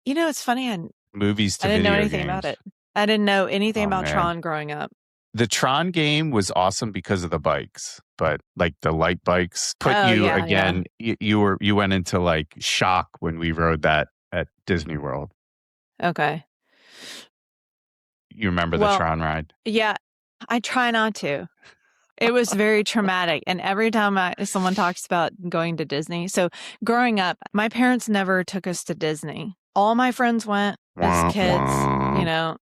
[SPEAKER 2] It's funny.
[SPEAKER 1] Movies to
[SPEAKER 2] I didn't know
[SPEAKER 1] video
[SPEAKER 2] anything
[SPEAKER 1] games.
[SPEAKER 2] about it. I didn't know anything about Tron growing up.
[SPEAKER 1] The Tron game was awesome because of the bikes, but like the light bikes you went into like shock when we rode that at Disney World.
[SPEAKER 2] Okay.
[SPEAKER 1] You remember the Tron ride?
[SPEAKER 2] Yeah, I try not to. It was very traumatic. And every time someone talks about going to Disney. So growing up, my parents never took us to Disney. All my friends went as kids,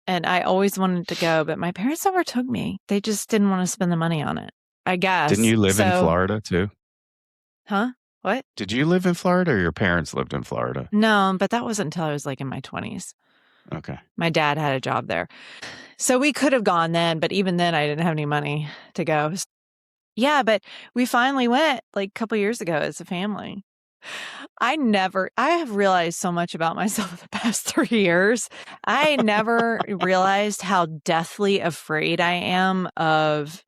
[SPEAKER 2] and I always wanted to go, but my parents never took me. They just didn't want to spend the money on it, I guess.
[SPEAKER 1] Didn't you live in Florida too?
[SPEAKER 2] Huh? What?
[SPEAKER 1] Did you live in Florida or your parents lived in Florida?
[SPEAKER 2] No, but that wasn't until I was like in my 20s.
[SPEAKER 1] Okay.
[SPEAKER 2] My dad had a job there. So we could have gone then, but even then I didn't have any money to go. Yeah, but we finally went like a couple years ago as a family. I have realized so much about myself in the past 3 years. I never realized how deathly afraid I am of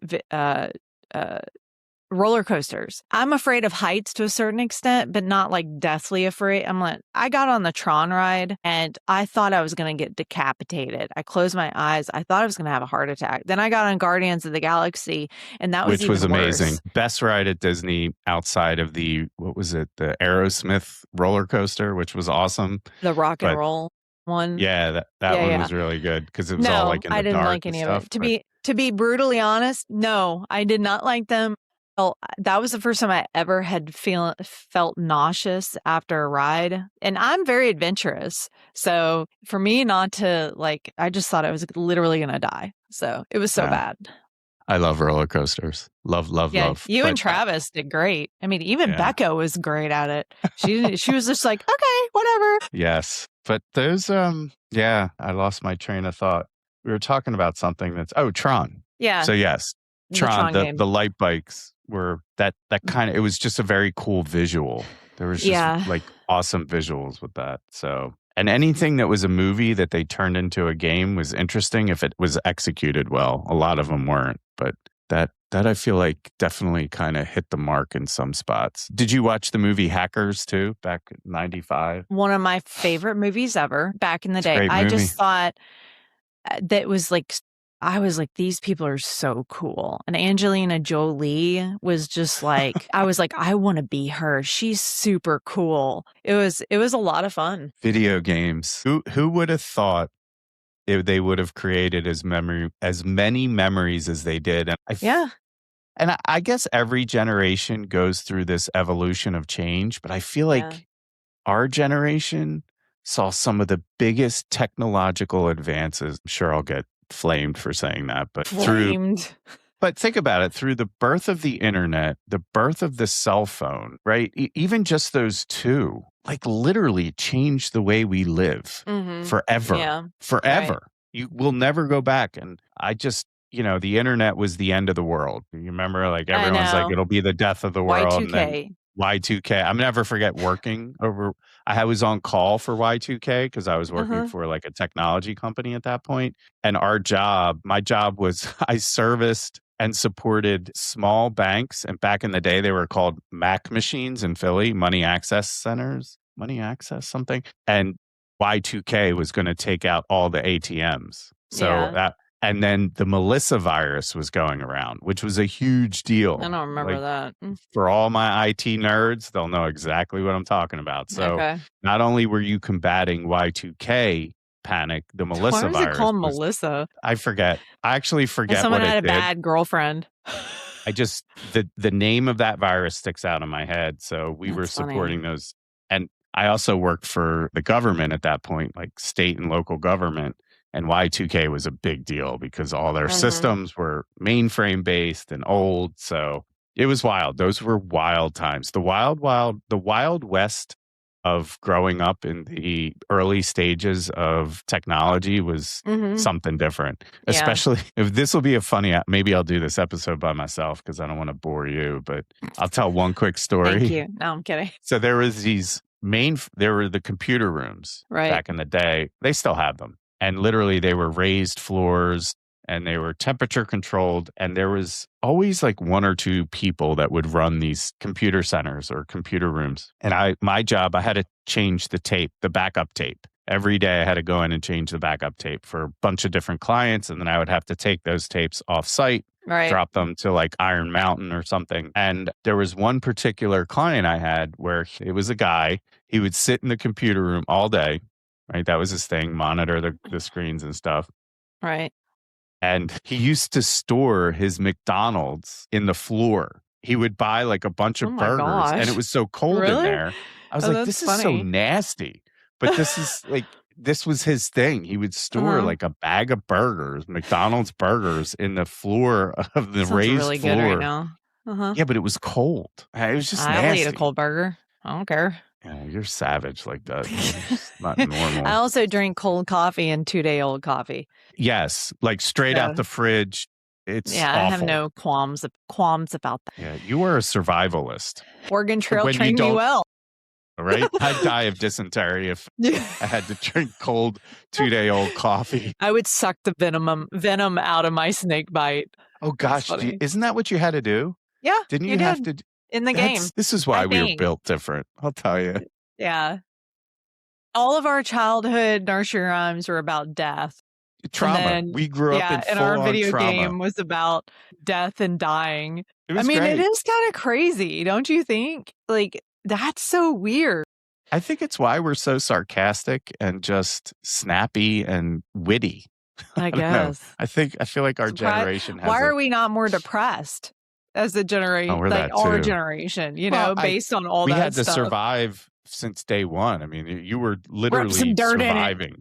[SPEAKER 2] roller coasters. I'm afraid of heights to a certain extent, but not like deathly afraid. I got on the Tron ride and I thought I was going to get decapitated. I closed my eyes. I thought I was going to have a heart attack. Then I got on Guardians of the Galaxy and that was
[SPEAKER 1] amazing.
[SPEAKER 2] Worse.
[SPEAKER 1] Best ride at Disney outside of the Aerosmith roller coaster, which was awesome.
[SPEAKER 2] The rock and roll one.
[SPEAKER 1] Yeah, that one was really good because it was all like in the dark.
[SPEAKER 2] I didn't like any of it. To be brutally honest, no, I did not like them. Well, that was the first time I ever had felt nauseous after a ride. And I'm very adventurous. So for me not to I just thought I was literally going to die. So it was so bad.
[SPEAKER 1] I love roller coasters. Love.
[SPEAKER 2] You and Travis did great. I mean, even Becca was great at it. She was just like, okay, whatever.
[SPEAKER 1] Yes. But those, I lost my train of thought. We were talking about something Tron.
[SPEAKER 2] Yeah.
[SPEAKER 1] So yes, Tron, the light bikes were that kind of, it was just a very cool visual. There was just like awesome visuals with that. So, and anything that was a movie that they turned into a game was interesting if it was executed well. A lot of them weren't, but that I feel like definitely kind of hit the mark in some spots. Did you watch the movie Hackers too back in 95?
[SPEAKER 2] One of my favorite movies ever back in the day. I just thought that was like, I was like, these people are so cool. And Angelina Jolie was just like, I was like, I want to be her. She's super cool. It was a lot of fun.
[SPEAKER 1] Video games. Who would have thought they would have created as many memories as they did? And I guess every generation goes through this evolution of change, but I feel like our generation saw some of the biggest technological advances. I'm sure I'll get flamed for saying that, but but think about it, through the birth of the internet, the birth of the cell phone, right? Even just those two, like literally changed the way we live forever. Right. You will never go back. And I just, the internet was the end of the world. You remember, like everyone's like, it'll be the death of the world.
[SPEAKER 2] Y2K.
[SPEAKER 1] And then Y2K. I'm never forget working over. I was on call for Y2K because I was working for like a technology company at that point. And my job was I serviced and supported small banks. And back in the day, they were called Mac machines in Philly, money access centers, money access something. And Y2K was going to take out all the ATMs. So and then the Melissa virus was going around, which was a huge deal.
[SPEAKER 2] I don't remember that.
[SPEAKER 1] For all my IT nerds, they'll know exactly what I'm talking about. So not only were you combating Y2K panic, the Melissa virus.
[SPEAKER 2] Why was it called Melissa?
[SPEAKER 1] I forget. I actually forget what it did.
[SPEAKER 2] Someone had a bad girlfriend.
[SPEAKER 1] I just, the name of that virus sticks out in my head. So we were supporting those. And I also worked for the government at that point, like state and local government. And Y2K was a big deal because all their systems were mainframe based and old. So it was wild. Those were wild times. The wild west of growing up in the early stages of technology was something different. Especially if this will be maybe I'll do this episode by myself because I don't want to bore you, but I'll tell one quick story.
[SPEAKER 2] Thank you. No, I'm kidding.
[SPEAKER 1] So there were the computer rooms back in the day. They still have them. And literally they were raised floors and they were temperature controlled. And there was always like one or two people that would run these computer centers or computer rooms. And my job, I had to change the tape, the backup tape. Every day I had to go in and change the backup tape for a bunch of different clients. And then I would have to take those tapes off site, drop them to like Iron Mountain or something. And there was one particular client I had where it was a guy, he would sit in the computer room all day, right? That was his thing, monitor the screens and stuff.
[SPEAKER 2] Right.
[SPEAKER 1] And he used to store his McDonald's in the floor. He would buy like a bunch of burgers and it was so cold in there. I was like, this is so nasty. But this was his thing. He would store like a bag of burgers, McDonald's burgers, in the floor of the raised
[SPEAKER 2] really
[SPEAKER 1] floor.
[SPEAKER 2] Good right now.
[SPEAKER 1] Yeah, but it was cold. It was just nasty.
[SPEAKER 2] I'll eat a cold burger. I don't care.
[SPEAKER 1] Yeah, you're savage like that. It's not normal.
[SPEAKER 2] I also drink cold coffee and 2-day-old coffee.
[SPEAKER 1] Yes, like straight out the fridge. It's awful.
[SPEAKER 2] I have no qualms about that.
[SPEAKER 1] Yeah, you are a survivalist.
[SPEAKER 2] Oregon Trail trained me well.
[SPEAKER 1] Right? I'd die of dysentery if I had to drink cold 2-day-old coffee.
[SPEAKER 2] I would suck the venom out of my snake bite.
[SPEAKER 1] Oh gosh, isn't that what you had to do?
[SPEAKER 2] Yeah.
[SPEAKER 1] Didn't you have to
[SPEAKER 2] in the game?
[SPEAKER 1] This is why we were built different. I'll tell you.
[SPEAKER 2] Yeah. All of our childhood nursery rhymes were about death.
[SPEAKER 1] Trauma. Then, we grew up in full-on
[SPEAKER 2] and our video
[SPEAKER 1] trauma.
[SPEAKER 2] Game was about death and dying.
[SPEAKER 1] It was great.
[SPEAKER 2] It is kind of crazy, don't you think? Like, that's so weird.
[SPEAKER 1] I think it's why we're so sarcastic and just snappy and witty.
[SPEAKER 2] I guess.
[SPEAKER 1] I feel like our generation has.
[SPEAKER 2] Why are we not more depressed as a generation?
[SPEAKER 1] Oh, we're
[SPEAKER 2] like
[SPEAKER 1] that too.
[SPEAKER 2] Our generation, based on all that stuff.
[SPEAKER 1] We had to survive since day one. I mean, you were literally surviving.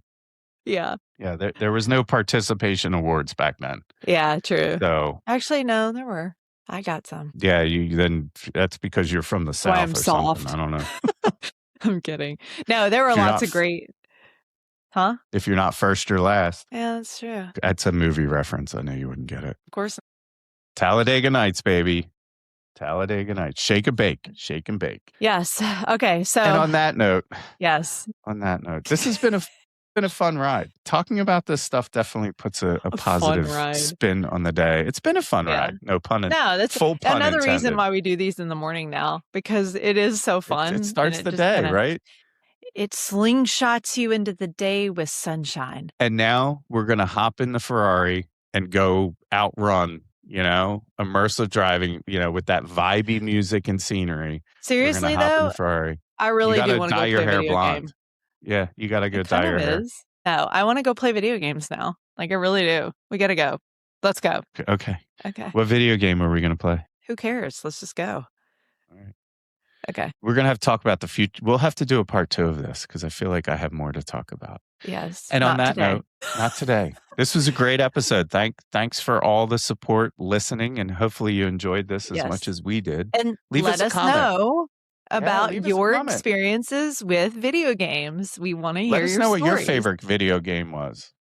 [SPEAKER 2] Yeah.
[SPEAKER 1] Yeah. There was no participation awards back then.
[SPEAKER 2] Yeah, true.
[SPEAKER 1] So
[SPEAKER 2] actually, no, there were. I got some.
[SPEAKER 1] Yeah, that's because you're from the South.
[SPEAKER 2] I'm soft.
[SPEAKER 1] Something. I don't know.
[SPEAKER 2] I'm kidding. No, there were lots of great. Huh?
[SPEAKER 1] If you're not first, you're last.
[SPEAKER 2] Yeah, that's true.
[SPEAKER 1] That's a movie reference. I know you wouldn't get it.
[SPEAKER 2] Of course.
[SPEAKER 1] Talladega Nights, baby. Talladega Nights. Shake and bake. Shake and bake.
[SPEAKER 2] Yes. Okay. So.
[SPEAKER 1] And on that note.
[SPEAKER 2] Yes.
[SPEAKER 1] On that note, this has been a fun ride. Talking about this stuff definitely puts a positive spin on the day. It's been a fun ride. No pun intended.
[SPEAKER 2] No, that's
[SPEAKER 1] full pun
[SPEAKER 2] another
[SPEAKER 1] intended.
[SPEAKER 2] Reason why we do these in the morning now, because it is so fun.
[SPEAKER 1] It starts the day, right?
[SPEAKER 2] It slingshots you into the day with sunshine.
[SPEAKER 1] And now we're going to hop in the Ferrari and go outrun, immersive driving, with that vibey music and scenery.
[SPEAKER 2] Seriously, though,
[SPEAKER 1] Ferrari.
[SPEAKER 2] I really do want to go play
[SPEAKER 1] your hair
[SPEAKER 2] video
[SPEAKER 1] blonde.
[SPEAKER 2] Game.
[SPEAKER 1] Yeah, you got to go dye your hair.
[SPEAKER 2] No, I want to go play video games now. Like, I really do. We got to go. Let's go.
[SPEAKER 1] Okay.
[SPEAKER 2] Okay.
[SPEAKER 1] What video game are we going to play?
[SPEAKER 2] Who cares? Let's just go.
[SPEAKER 1] All right.
[SPEAKER 2] Okay.
[SPEAKER 1] We're going to have to talk about the future. We'll have to do a part 2 of this because I feel like I have more to talk about.
[SPEAKER 2] Yes.
[SPEAKER 1] And on that note, not today. This was a great episode. Thanks for all the support, listening, and hopefully you enjoyed this as much as we did.
[SPEAKER 2] And let us know about your experiences with video games. We want to hear
[SPEAKER 1] Let us know
[SPEAKER 2] stories.
[SPEAKER 1] What your favorite video game was.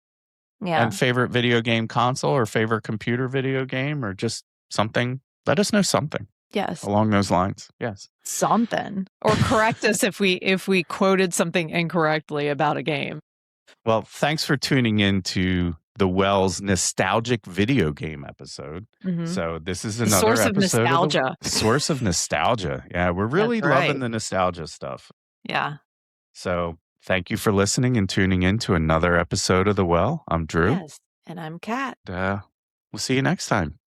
[SPEAKER 2] Yeah.
[SPEAKER 1] And favorite video game console or favorite computer video game or just something. Let us know something.
[SPEAKER 2] Yes.
[SPEAKER 1] Along those lines. Yes.
[SPEAKER 2] Something. Or correct us if we quoted something incorrectly about a game.
[SPEAKER 1] Well, thanks for tuning in to the Wells nostalgic video game episode. Mm-hmm. So this is another
[SPEAKER 2] source
[SPEAKER 1] episode
[SPEAKER 2] of nostalgia.
[SPEAKER 1] Source of nostalgia. Yeah, we're really loving the nostalgia stuff.
[SPEAKER 2] Yeah.
[SPEAKER 1] So thank you for listening and tuning in to another episode of The Well. I'm Drew.
[SPEAKER 2] Yes, and I'm Kat.
[SPEAKER 1] We'll see you next time.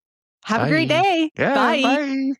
[SPEAKER 2] Have a great day.
[SPEAKER 1] Yeah, bye.